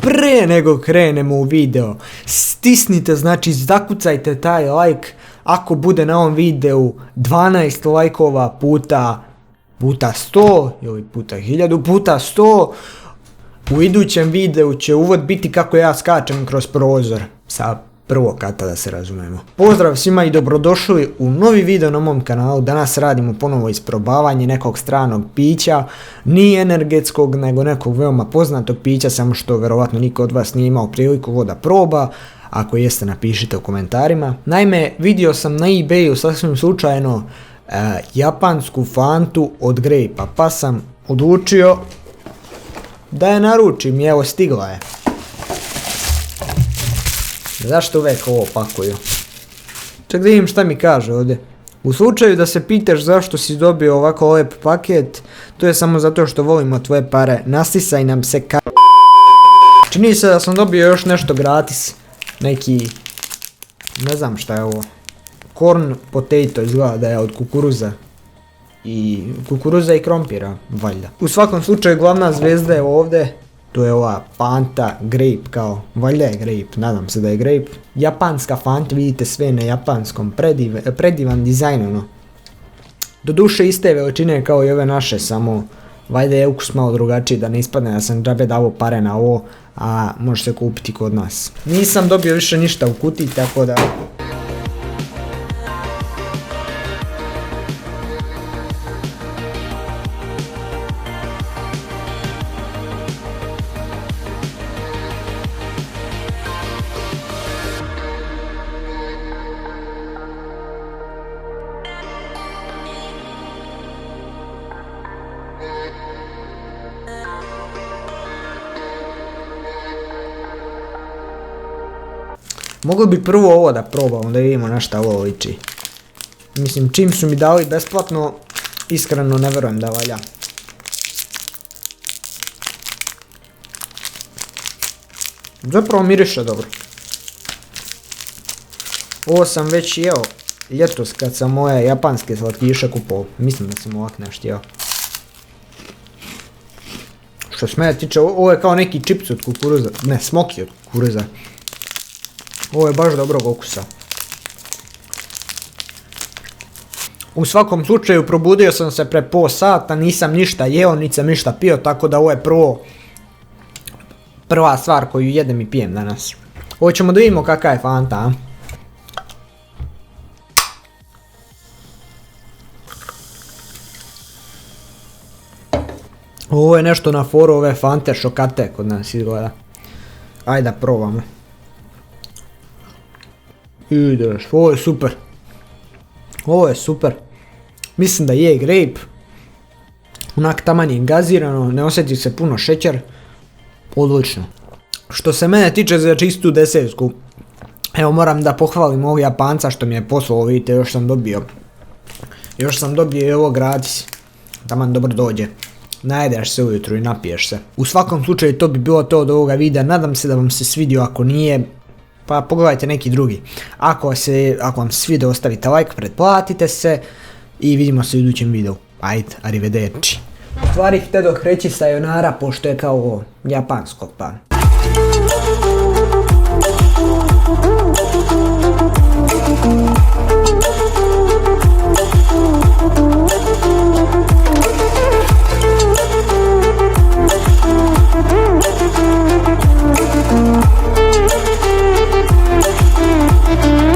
Pre nego krenemo u video, stisnite, znači zakucajte taj like, ako bude na ovom videu 12 lajkova puta 100 ili puta 1000 puta 100, u idućem videu će uvod biti kako ja skačem kroz prozor sa prvog kata, da se razumemo. Pozdrav svima i dobrodošli u novi video na mom kanalu. Danas radimo ponovo isprobavanje nekog stranog pića, nije energetskog nego nekog veoma poznatog pića, samo što verovatno niko od vas nije imao priliku ovo da proba. Ako jeste, napišite u komentarima. Naime, vidio sam na eBayu sasvim slučajno japansku fantu od Grape-a, pa sam odlučio da je naručim i evo stigla je. Zašto uvijek ovo pakuju? Čak da vidim šta mi kaže ovdje. U slučaju da se pitaš zašto si dobio ovako lep paket, to je samo zato što volimo tvoje pare. Nasisaj nam se Čini se da sam dobio još nešto gratis. Neki, ne znam šta je ovo. Corn potato, izgleda da je od kukuruza. Kukuruza i krompira, valjda. U svakom slučaju glavna zvezda je ovdje. To je ova Fanta Grape, kao, valjda je Grape, nadam se da je Grape. Japanska Fanta, vidite sve na japanskom, predivan dizajn, ono. Doduše iste veličine kao i ove naše, samo valjda je ukus malo drugačiji, da ne ispadne da sam džabe davo pare na ovo, a može se kupiti kod nas. Nisam dobio više ništa u kutiji, tako da... Mogli bi prvo ovo da probamo, da vidimo na šta ovo liči. Mislim, čim su mi dali besplatno, iskreno ne verujem da valja. Zapravo miriše dobro. Ovo sam već jeo ljetos kad sam moje japanske slatkiše kupovao. Mislim da sam ovak nešto jeo. Što se mene tiče, ovo je kao neki čips od kukuruza, ne, smoki od kukuruza. Ovo je baš dobrog okusa. U svakom slučaju probudio sam se pre pol sata, nisam ništa jeo, niti sam ništa pio, tako da ovo je prva stvar koju jedem i pijem danas. Ovo ćemo da vidimo kakva je Fanta, a? Ovo je nešto na foru ove Fante šokate kod nas izgleda. Ajde da probamo. Ideš, ovo je super. Ovo je super. Mislim da je Grape. Onak taman je gazirano, ne osjeti se puno šećer. Odlično. Što se mene tiče za čistu desersku, evo moram da pohvalim ovog Japanca što mi je poslao, vidite, još sam dobio i ovo gratis. Taman dobro dođe. Najedeš se ujutru i napiješ se. U svakom slučaju to bi bilo to od ovoga videa, nadam se da vam se svidio, ako nije, pa pogledajte neki drugi. Ako vam se svidio, ostavite like, pretplatite se i vidimo se u idućem videu. Ajde, arrivederci. U stvari htjedoh reći sayonara, pošto je kao japansko, pa.